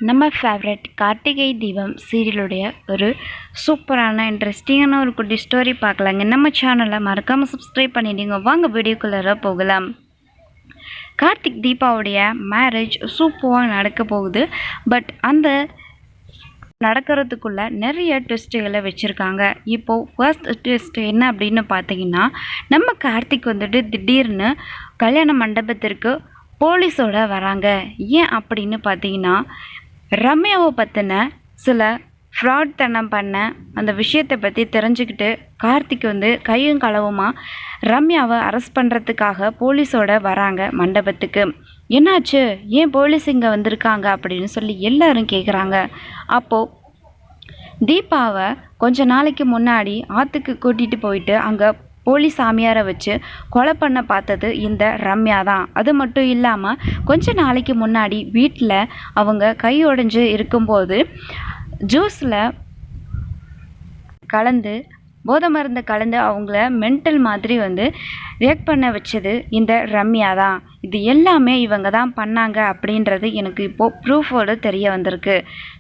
நம்ம ஃபேவரட் கார்த்திகை தீபம் சீரியலுடைய ஒரு சூப்பரான இன்ட்ரெஸ்டிங்கான ஒரு குட்டி ஸ்டோரி பார்க்கலாங்க. நம்ம சேனலை மறக்காமல் சப்ஸ்கிரைப் பண்ணிடுங்க. வாங்க வீடியோக்குள்ளே போகலாம். கார்த்திக் தீபாவுடைய மேரேஜ் சூப்பராக நடக்க போகுது. பட் அந்த நடக்கிறதுக்குள்ள நிறைய ட்விஸ்ட்டுகளை வச்சுருக்காங்க. இப்போது ஃபர்ஸ்ட் ட்விஸ்ட் என்ன அப்படின்னு பார்த்தீங்கன்னா, நம்ம கார்த்திக் வந்துட்டு திடீர்னு கல்யாண மண்டபத்திற்கு போலீஸோட வராங்க. ஏன் அப்படின்னு பார்த்தீங்கன்னா, ரம்யாவை பற்றின சில ஃப்ராட் தனம் பண்ண அந்த விஷயத்தை பற்றி தெரிஞ்சுக்கிட்டு கார்த்திக் கையும் களவுமா ரம்யாவை அரெஸ்ட் பண்ணுறதுக்காக போலீஸோட வராங்க மண்டபத்துக்கு. என்னாச்சு, ஏன் போலீஸ் இங்கே வந்திருக்காங்க அப்படின்னு சொல்லி எல்லாரும் கேட்குறாங்க. அப்போது தீபாவை கொஞ்ச நாளைக்கு முன்னாடி ஆற்றுக்கு கூட்டிகிட்டு போயிட்டு அங்கே போலீஸ் சாமியாரை வச்சு கொலை பண்ண பார்த்தது இந்த ரம்யா தான். அது மட்டும் இல்லாமல் கொஞ்ச நாளைக்கு முன்னாடி வீட்டில் அவங்க கை உடைஞ்சு இருக்கும்போது ஜூஸில் கலந்து போதை மருந்து கலந்து அவங்கள மென்டல் மாதிரி ரியாக்ட் பண்ண வச்சது இந்த ரம்யா தான். இது எல்லாமே இவங்க தான் பண்ணாங்க அப்படின்றது எனக்கு இப்போது ப்ரூஃபோடு தெரிய வந்திருக்கு.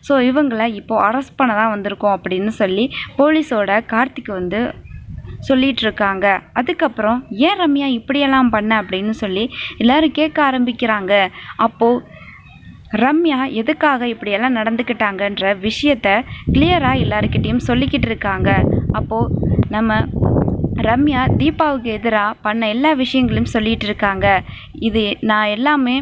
ஸோ இவங்களை இப்போது அரெஸ்ட் பண்ண தான் வந்திருக்கோம் அப்படின்னு சொல்லி போலீஸோட கார்த்திக் சொல்லிகிட்டு இருக்காங்க. அதுக்கப்புறம் ஏன் ரம்யா இப்படியெல்லாம் பண்ண அப்படின்னு சொல்லி எல்லோரும் கேட்க ஆரம்பிக்கிறாங்க. அப்போது ரம்யா எதுக்காக இப்படியெல்லாம் நடந்துக்கிட்டாங்கன்ற விஷயத்த கிளியராக எல்லாருக்கிட்டேயும் சொல்லிக்கிட்டு இருக்காங்க. அப்போது நம்ம ரம்யா தீபாவுக்கு எதிராக பண்ண எல்லா விஷயங்களையும் சொல்லிகிட்டு இருக்காங்க. இதெல்லாமே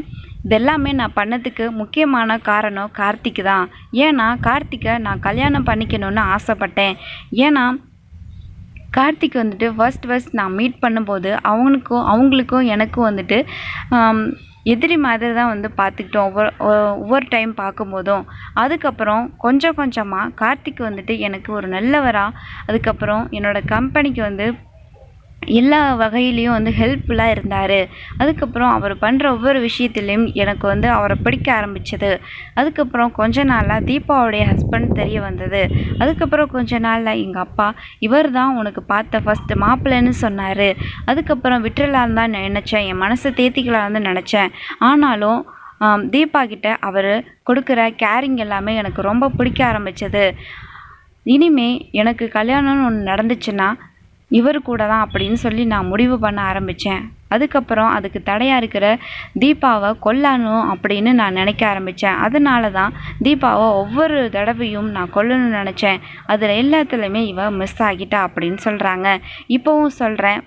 நான் பண்ணதுக்கு முக்கியமான காரணம் கார்த்திக் தான். ஏன்னா கார்த்திக்கை நான் கல்யாணம் பண்ணிக்கணும்னு ஆசைப்பட்டேன். ஏன்னா கார்த்திக் ஃபர்ஸ்ட் நான் மீட் பண்ணும்போது அவங்களுக்கும் எனக்கும் எதிரி மாதிரி தான் பார்த்துக்கிட்டோம் ஒவ்வொரு டைம் பார்க்கும்போதும். அதுக்கப்புறம் கொஞ்சம் கொஞ்சமாக கார்த்திக் எனக்கு ஒரு நல்லவராக, அதுக்கப்புறம் என்னோடய கம்பெனிக்கு எல்லா வகையிலையும் ஹெல்ப்ஃபுல்லாக இருந்தார். அதுக்கப்புறம் அவர் பண்ணுற ஒவ்வொரு விஷயத்துலேயும் எனக்கு அவரை பிடிக்க ஆரம்பித்தது. அதுக்கப்புறம் கொஞ்ச நாளில் தீபாவுடைய ஹஸ்பண்ட் தெரிய வந்தது. அதுக்கப்புறம் கொஞ்ச நாளில் எங்கள் அப்பா இவர் தான் உனக்கு பார்த்த ஃபஸ்ட்டு மாப்பிள்ளைன்னு சொன்னார். அதுக்கப்புறம் விட்டுறலான்னு தான் நினச்சேன், என் மனசை தேத்திக்கலான்னு நினச்சேன். ஆனாலும் தீபா கிட்ட அவர் கொடுக்குற கேரிங் எல்லாமே எனக்கு ரொம்ப பிடிக்க ஆரம்பித்தது. இனிமே எனக்கு கல்யாணம்னு ஒன்று நடந்துச்சுன்னா இவர் கூட தான் அப்படின்னு சொல்லி நான் முடிவு பண்ண ஆரம்பித்தேன். அதுக்கப்புறம் அதுக்கு தடையாக இருக்கிற தீபாவை கொல்லணும் அப்படின்னு நான் நினைக்க ஆரம்பித்தேன். அதனால தான் தீபாவை ஒவ்வொரு தடவையும் நான் கொல்லணும்னு நினச்சேன். அதில் எல்லாத்துலேயுமே மிஸ் ஆகிட்டா அப்படின்னு சொல்கிறாங்க. இப்போவும் சொல்கிறேன்,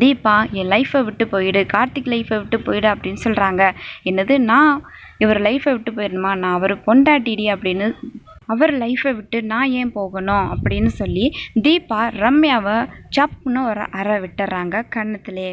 தீபா என் லைஃப்பை விட்டு போயிடு, கார்த்திக் லைஃப்பை விட்டு போயிடு அப்படின்னு சொல்கிறாங்க. என்னது, நான் இவர் லைஃப்பை விட்டு போயிடணுமா? நான் அவர் பொண்டாட்டிடி அப்படின்னு அவர் லைஃப்பை விட்டு நான் ஏன் போகணும் அப்படின்னு சொல்லி தீபா ரம்யாவை சப்புன்னு ஒரு அறை விட்டுறாங்க கன்னத்திலே.